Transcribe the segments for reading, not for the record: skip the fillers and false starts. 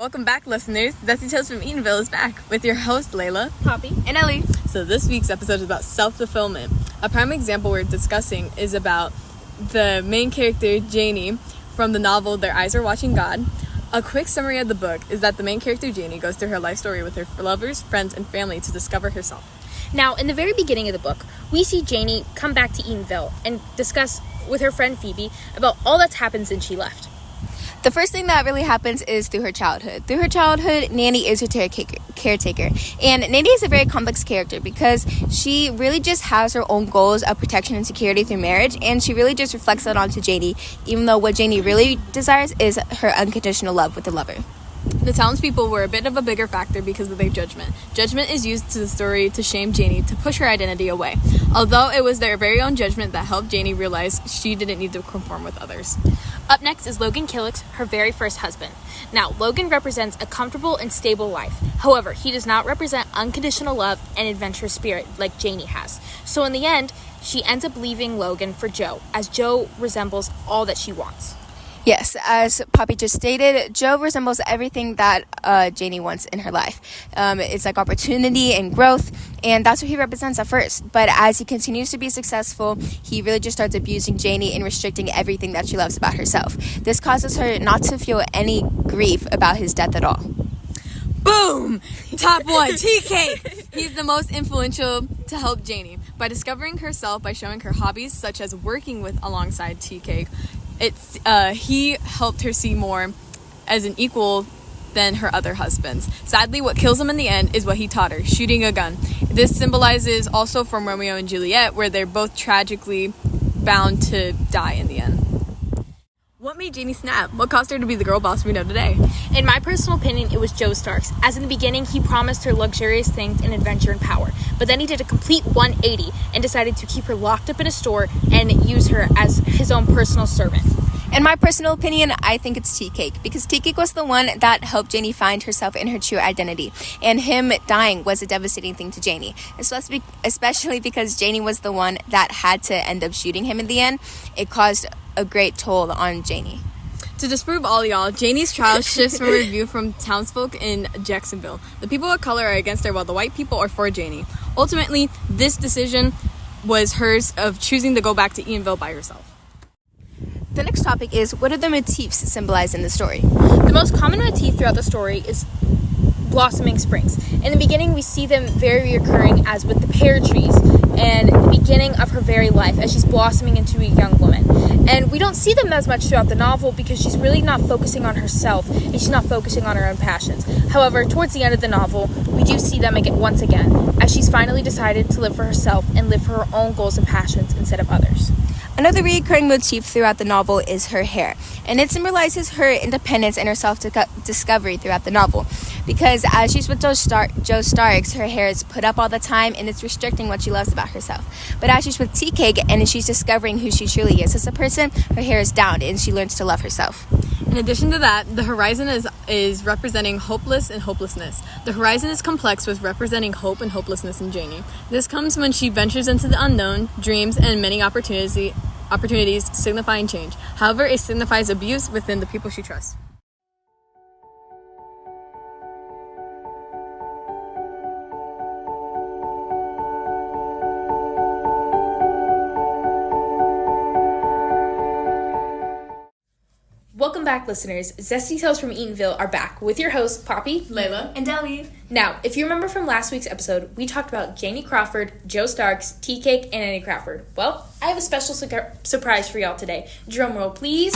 Welcome back, listeners. Zesty Tales from Eatonville is back with your host, Layla, Poppy, and Ellie. So this week's episode is about self-fulfillment. A prime example we're discussing is about the main character, Janie, from the novel Their Eyes Are Watching God. A quick summary of the book is that the main character, Janie, goes through her life story with her lovers, friends, and family to discover herself. Now, in the very beginning of the book, we see Janie come back to Eatonville and discuss with her friend Phoebe about all that's happened since she left. The first thing that really happens is through her childhood. Through her childhood, Nanny is her caretaker. And Nanny is a very complex character because she really just has her own goals of protection and security through marriage, and she really just reflects that onto Janie, even though what Janie really desires is her unconditional love with the lover. The townspeople were a bit of a bigger factor because of their judgment. Judgment is used to the story to shame Janie, to push her identity away. Although it was their very own judgment that helped Janie realize she didn't need to conform with others. Up next is Logan Killick's, her very first husband. Now, Logan represents a comfortable and stable life. However, he does not represent unconditional love and adventurous spirit like Janie has. So in the end, she ends up leaving Logan for Joe, as Joe resembles all that she wants. Yes, as Poppy just stated, Joe resembles everything that Janie wants in her life. It's like opportunity and growth, and that's what he represents at first. But as he continues to be successful, he really just starts abusing Janie and restricting everything that she loves about herself. This causes her not to feel any grief about his death at all. Boom! Top one, TK! He's the most influential to help Janie. By discovering herself, by showing her hobbies, such as working alongside TK, he helped her see more as an equal than her other husbands. Sadly, what kills him in the end is what he taught her, shooting a gun. This symbolizes also from Romeo and Juliet, where they're both tragically bound to die in the end. What made Janie snap? What caused her to be the girl boss we know today? In my personal opinion, it was Joe Starks, as in the beginning, he promised her luxurious things and adventure and power. But then he did a complete 180 and decided to keep her locked up in a store and use her as his own personal servant. In my personal opinion, I think it's Tea-Cake, because Tea-Cake was the one that helped Janie find herself in her true identity, and him dying was a devastating thing to Janie, especially because Janie was the one that had to end up shooting him in the end. It caused a great toll on Janie. To disprove all y'all, Janie's trial shifts from review from townsfolk in Jacksonville. The people of color are against her while the white people are for Janie. Ultimately, this decision was hers of choosing to go back to Eatonville by herself. The next topic is, what are the motifs symbolized in the story? The most common motif throughout the story is blossoming springs. In the beginning, we see them very reoccurring, as with the pear trees and the beginning of her very life as she's blossoming into a young woman. And we don't see them as much throughout the novel because she's really not focusing on herself and she's not focusing on her own passions. However, towards the end of the novel, we do see them once again as she's finally decided to live for herself and live for her own goals and passions instead of others. Another recurring motif throughout the novel is her hair, and it symbolizes her independence and her self-discovery throughout the novel. Because as she's with Joe Starks, her hair is put up all the time and it's restricting what she loves about herself. But as she's with Tea-Cake and she's discovering who she truly is as a person, her hair is down and she learns to love herself. In addition to that, the horizon is representing hopeless and hopelessness. The horizon is complex with representing hope and hopelessness in Janie. This comes when she ventures into the unknown, dreams, and many opportunities signifying change. However, it signifies abuse within the people she trusts. Welcome back, listeners. Zesty Tales from Eatonville are back with your hosts, Poppy, Layla, and Ellie. Now, if you remember from last week's episode, we talked about Janie Crawford, Joe Starks, Tea-Cake, and Annie Crawford. Well, I have a special surprise for y'all today. Drum roll, please.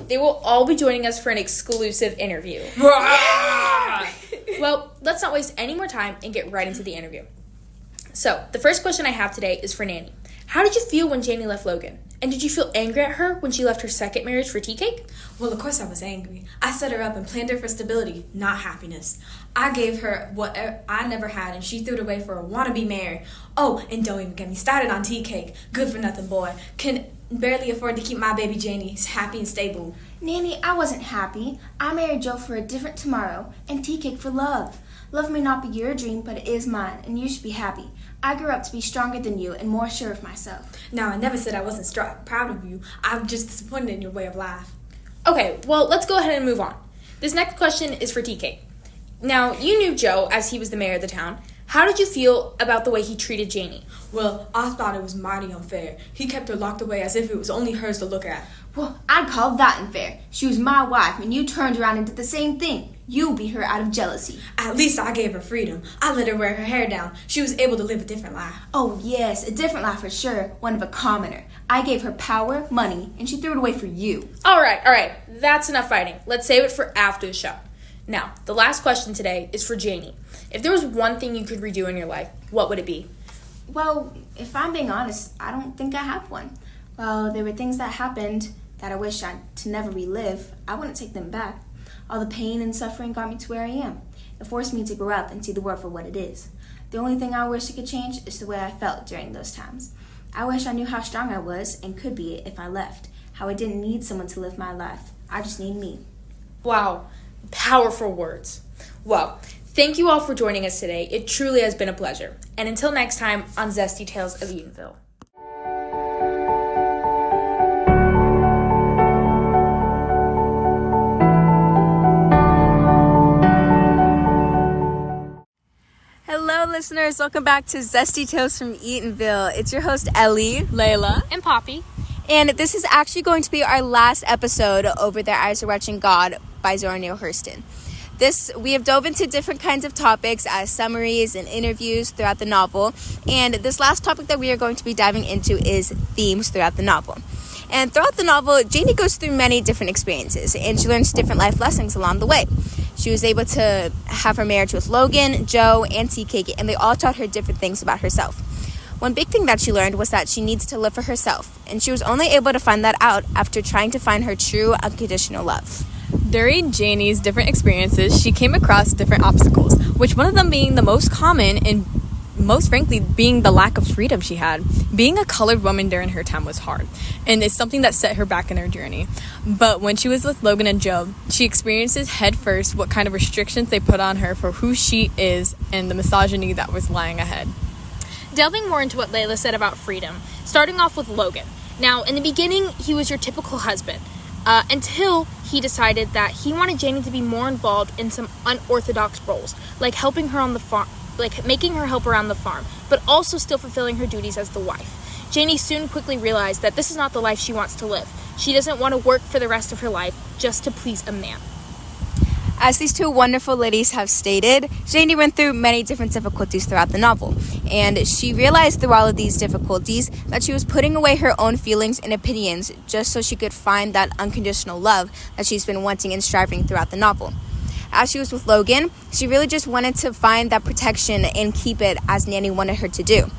They will all be joining us for an exclusive interview. Well, let's not waste any more time and get right into the interview. So, the first question I have today is for Nanny. How did you feel when Janie left Logan? And did you feel angry at her when she left her second marriage for Tea-Cake? Well, of course I was angry. I set her up and planned her for stability, not happiness. I gave her what I never had, and she threw it away for a wannabe married. Oh, and don't even get me started on Tea-Cake. Good for nothing boy. Can barely afford to keep my baby Janie happy and stable. Nanny, I wasn't happy. I married Joe for a different tomorrow, and Tea-Cake for love. Love may not be your dream, but it is mine, and you should be happy. I grew up to be stronger than you and more sure of myself. Now, I never said I wasn't proud of you. I'm just disappointed in your way of life. Okay, well, let's go ahead and move on. This next question is for TK. Now, you knew Joe as he was the mayor of the town. How did you feel about the way he treated Janie? Well, I thought it was mighty unfair. He kept her locked away as if it was only hers to look at. Well, I'd call that unfair. She was my wife, and you turned around and did the same thing. You beat her out of jealousy. At least I gave her freedom. I let her wear her hair down. She was able to live a different life. Oh, yes, a different life for sure. One of a commoner. I gave her power, money, and she threw it away for you. All right. That's enough fighting. Let's save it for after the show. Now, the last question today is for Janie. If there was one thing you could redo in your life, what would it be? Well, if I'm being honest, I don't think I have one. Well, there were things that happened that I wish I'd to never relive. I wouldn't take them back. All the pain and suffering got me to where I am. It forced me to grow up and see the world for what it is. The only thing I wish I could change is the way I felt during those times. I wish I knew how strong I was and could be if I left. How I didn't need someone to live my life. I just need me. Wow, powerful words. Well, thank you all for joining us today. It truly has been a pleasure. And until next time on Zesty Tales of Eatonville. Hello, listeners. Welcome back to Zesty Tales from Eatonville. It's your host, Ellie, Layla, And Poppy. and this is actually going to be our last episode over Their Eyes Are Watching God by Zora Neale Hurston. We have dove into different kinds of topics as summaries and interviews throughout the novel, and this last topic that we are going to be diving into is themes throughout the novel. And throughout the novel, Janie goes through many different experiences, and she learns different life lessons along the way. She was able to have her marriage with Logan, Joe, and TK, and they all taught her different things about herself. One big thing that she learned was that she needs to live for herself, and she was only able to find that out after trying to find her true unconditional love. during Janie's different experiences, she came across different obstacles, which one of them being the most common and most frankly being the lack of freedom she had. Being a colored woman during her time was hard, and it's something that set her back in her journey. But when she was with Logan and Joe, she experiences head first what kind of restrictions they put on her for who she is and the misogyny that was lying ahead. Delving more into what Layla said about freedom, starting off with Logan. Now, in the beginning, he was your typical husband, until he decided that he wanted Janie to be more involved in some unorthodox roles, like helping her on the farm, like making her help around the farm, but also still fulfilling her duties as the wife. Janie soon quickly realized that this is not the life she wants to live. She doesn't want to work for the rest of her life just to please a man. As these two wonderful ladies have stated, Janie went through many different difficulties throughout the novel, and she realized through all of these difficulties that she was putting away her own feelings and opinions just so she could find that unconditional love that she's been wanting and striving throughout the novel. As she was with Logan, she really just wanted to find that protection and keep it as Nanny wanted her to do.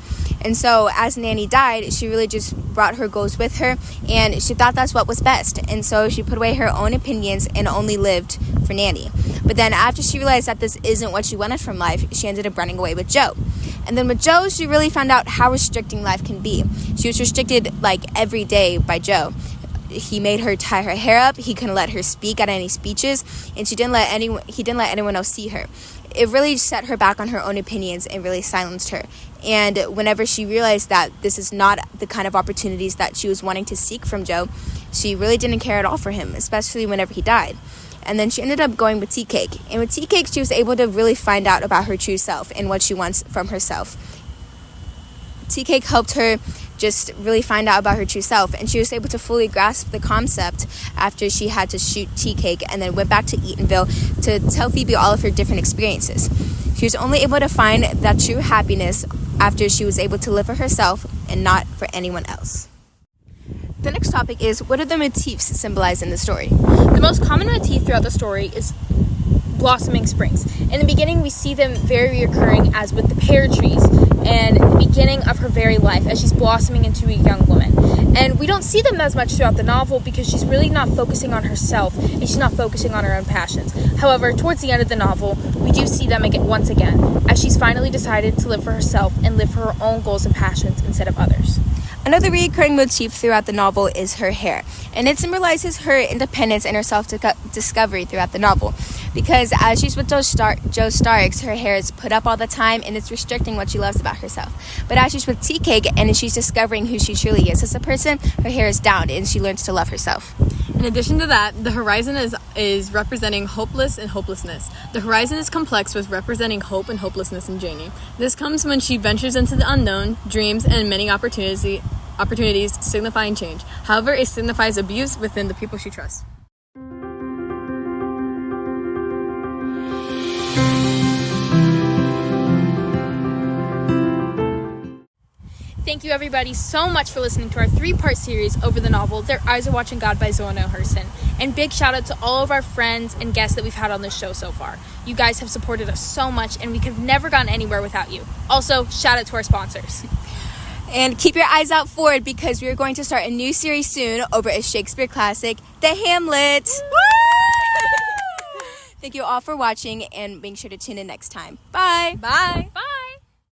And so as Nanny died, she really just brought her goals with her, and she thought that's what was best. And so she put away her own opinions and only lived for Nanny. But then after she realized that this isn't what she wanted from life, she ended up running away with Joe. And then with Joe, she really found out how restricting life can be. She was restricted like every day by Joe. He made her tie her hair up. He couldn't let her speak at any speeches, and he didn't let anyone else see her. It really set her back on her own opinions and really silenced her. And whenever she realized that this is not the kind of opportunities that she was wanting to seek from Joe, she really didn't care at all for him, especially whenever he died. And then she ended up going with Tea Cake. And with Tea Cake, she was able to really find out about her true self and what she wants from herself. Tea Cake helped her just really find out about her true self, and she was able to fully grasp the concept after she had to shoot Tea Cake and then went back to Eatonville to tell Phoebe all of her different experiences. She was only able to find that true happiness after she was able to live for herself and not for anyone else. The next topic is, what are the motifs symbolized in the story? The most common motif throughout the story is blossoming springs. In the beginning, we see them very recurring as with the pear trees and the beginning of her very life as she's blossoming into a young woman. And we don't see them as much throughout the novel because she's really not focusing on herself and she's not focusing on her own passions. However, towards the end of the novel, we do see them again, once again, as she's finally decided to live for herself and live for her own goals and passions instead of others. Another recurring motif throughout the novel is her hair, and it symbolizes her independence and her self-discovery throughout the novel. Because as she's with Joe Starks, her hair is put up all the time and it's restricting what she loves about herself. But as she's with Tea Cake and she's discovering who she truly is as a person, her hair is down and she learns to love herself. And In addition to that, the horizon is representing hopeless and hopelessness. The horizon is complex with representing hope and hopelessness in Janie. This comes when she ventures into the unknown, dreams, and many opportunities signifying change. However, it signifies abuse within the people she trusts. Thank you everybody so much for listening to our 3-part series over the novel Their Eyes Are Watching God by Zoe Hurston. And big shout out to all of our friends and guests that we've had on this show so far. You guys have supported us so much and we could have never gotten anywhere without you. Also, shout out to our sponsors. And keep your eyes out for it because we are going to start a new series soon over a Shakespeare classic, The Hamlet. Thank you all for watching and make sure to tune in next time. Bye. Bye. Bye.